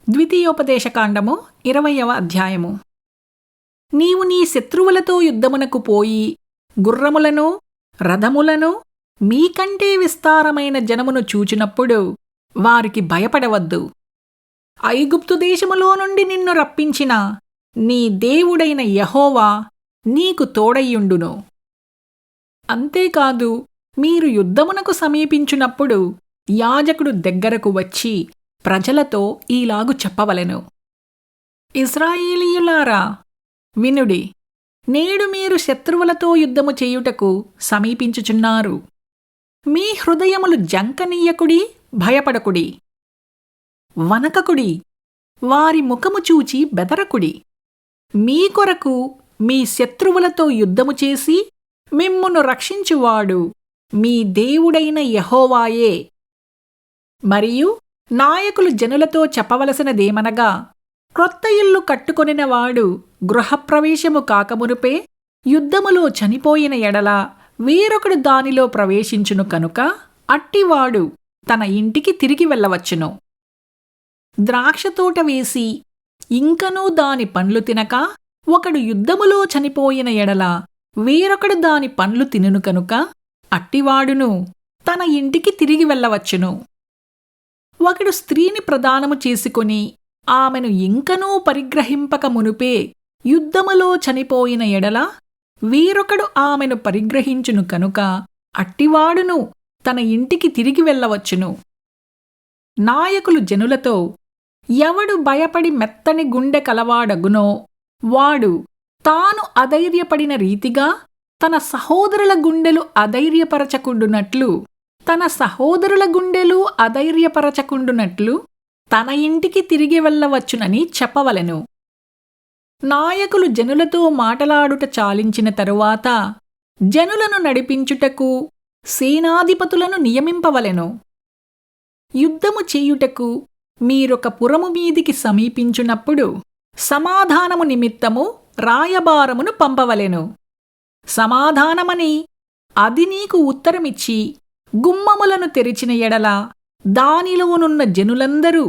ద్వితీయోపదేశకాండము 20వ అధ్యాయము. నీవు నీ శత్రువులతో యుద్ధమునకు పోయి గుర్రములను రథములను మీకంటే విస్తారమైన జనమును చూచినప్పుడు వారికి భయపడవద్దు. ఐగుప్తు దేశములో నుండి నిన్ను రప్పించిన నీ దేవుడైన యెహోవా నీకు తోడయ్యుండును. అంతేకాదు, మీరు యుద్ధమునకు సమీపించునప్పుడు యాజకుడు దగ్గరకు వచ్చి ప్రజలతో ఈలాగు చెప్పవలెను. ఇశ్రాయేలీయులారా, వినుడి. నేడు మీరు శత్రువులతో యుద్ధము చేయుటకు సమీపించుచున్నారు. మీ హృదయములు జంకనీయకుడి, భయపడకుడి, వనకకుడి, వారి ముఖము చూచి బెదరకుడి. మీ కొరకు మీ శత్రువులతో యుద్ధము చేసి మిమ్మును రక్షించువాడు మీ దేవుడైన యెహోవాయే. మరియు నాయకులు జనులతో చెప్పవలసినదేమనగా, క్రొత్త ఇల్లు కట్టుకొనినవాడు గృహప్రవేశము కాకమునుపే యుద్ధములో చనిపోయిన ఎడల వేరొకడు దానిలో ప్రవేశించును కనుక అట్టివాడు తన ఇంటికి తిరిగి వెళ్ళవచ్చును. ద్రాక్షతోట వేసి ఇంకనూ దాని పండ్లు తినక ఒకడు యుద్ధములో చనిపోయిన ఎడల వేరొకడు దాని పండ్లు తినును కనుక అట్టివాడును తన ఇంటికి తిరిగి వెళ్ళవచ్చును. ఒకడు స్త్రీని ప్రదానము చేసుకొని ఆమెను ఇంకనూ పరిగ్రహింపక మునుపే యుద్ధములో చనిపోయిన ఎడల వేరొకడు ఆమెను పరిగ్రహించును కనుక అట్టివాడును తన ఇంటికి తిరిగి వెళ్ళవచ్చును. నాయకులు జనులతో, ఎవడు భయపడి మెత్తని గుండె కలవాడగునో వాడు తాను అధైర్యపడిన రీతిగా తన సహోదరుల గుండెలు అధైర్యపరచకుండునట్లు తన ఇంటికి తిరిగి వెళ్ళవచ్చునని చెప్పవలెను. నాయకులు జనులతో మాటలాడుట చాలించిన తరువాత జనులను నడిపించుటకు సేనాధిపతులను నియమింపవలెను. యుద్ధము చేయుటకు మీరొక పురము మీదికి సమీపించునప్పుడు సమాధానము నిమిత్తము రాయబారమును పంపవలెను. సమాధానమని అది నీకు ఉత్తరమిచ్చి గుమ్మములను తెరిచిన ఎడల దానిలోనున్న జనులందరూ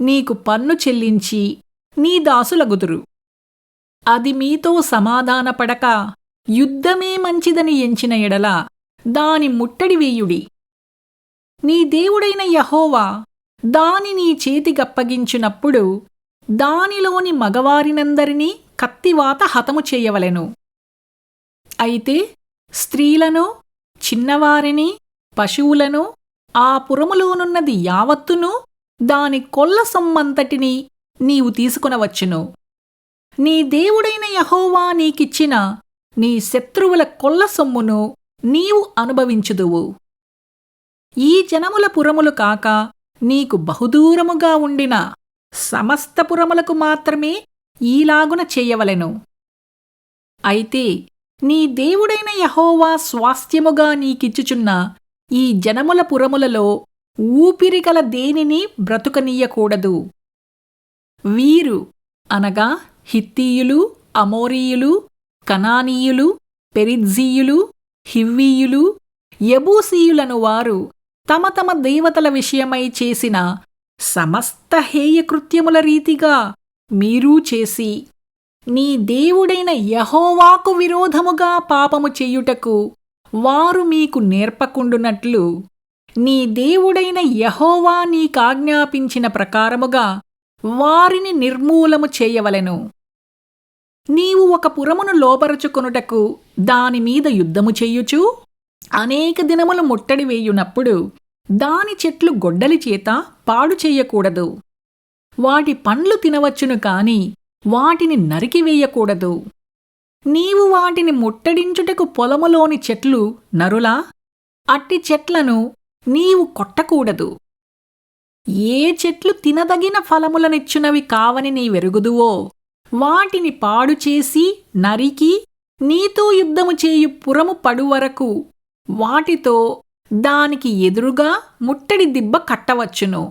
నీకు పన్ను చెల్లించి నీ దాసులగుదురు. అది మీతో సమాధానపడక యుద్ధమే మంచిదని ఎంచిన ఎడల దాని ముట్టడి వేయుడి. నీ దేవుడైన యెహోవా దాని నీ చేతికప్పగించునప్పుడు దానిలోని మగవారినందరినీ కత్తివాత హతము చేయవలెను. అయితే స్త్రీలను, చిన్నవారిని, పశువులను, ఆ పురములోనున్నది యావత్తును, దాని కొల్ల సొమ్మంతటినీ నీవు తీసుకునవచ్చును. నీ దేవుడైన యెహోవా నీకిచ్చిన నీ శత్రువుల కొల్ల సొమ్మును నీవు అనుభవించుదువు. ఈ జనముల పురములు కాక నీకు బహుదూరముగా ఉండిన సమస్త పురములకు మాత్రమే ఈలాగున చేయవలెను. అయితే నీ దేవుడైన యెహోవా స్వాస్థ్యముగా నీకిచ్చుచున్న ఈ జనముల పురములలో ఊపిరిగల దేనిని బ్రతుకనీయకూడదు. వీరు అనగా హిత్తీయులు, అమోరీయులు, కనానీయులు, పెరిజ్జీయులు, హివ్వీయులు, యెబూసీయులను వారు తమ తమ దేవతల విషయమై చేసిన సమస్త హేయకృత్యముల రీతిగా మీరూ చేసి నీ దేవుడైన యెహోవాకు విరోధముగా పాపము చెయ్యుటకు వారు మీకు నేర్పకుండునట్లు నీ దేవుడైన యెహోవా నీకాజ్ఞాపించిన ప్రకారముగా వారిని నిర్మూలము చేయవలెను. నీవు ఒక పురమును లోపరచుకొనుటకు దానిమీద యుద్ధము చెయ్యుచు అనేక దినములు ముట్టడి వేయునప్పుడు దాని చెట్లు గొడ్డలి చేత పాడు చెయ్యకూడదు. వాటి పండ్లు తినవచ్చును కాని వాటిని నరికివేయకూడదు. నీవు వాటిని ముట్టడించుటకు పొలములోని చెట్లు నరులా, అట్టి చెట్లను నీవు కొట్టకూడదు. ఏ చెట్లు తినదగిన ఫలములనిచ్చునవి కావని నీవెరుగుదువో వాటిని పాడుచేసి నరికి నీతో యుద్ధము చేయు పురము పడువరకు వాటితో దానికి ఎదురుగా ముట్టడి దిబ్బ కట్టవచ్చును.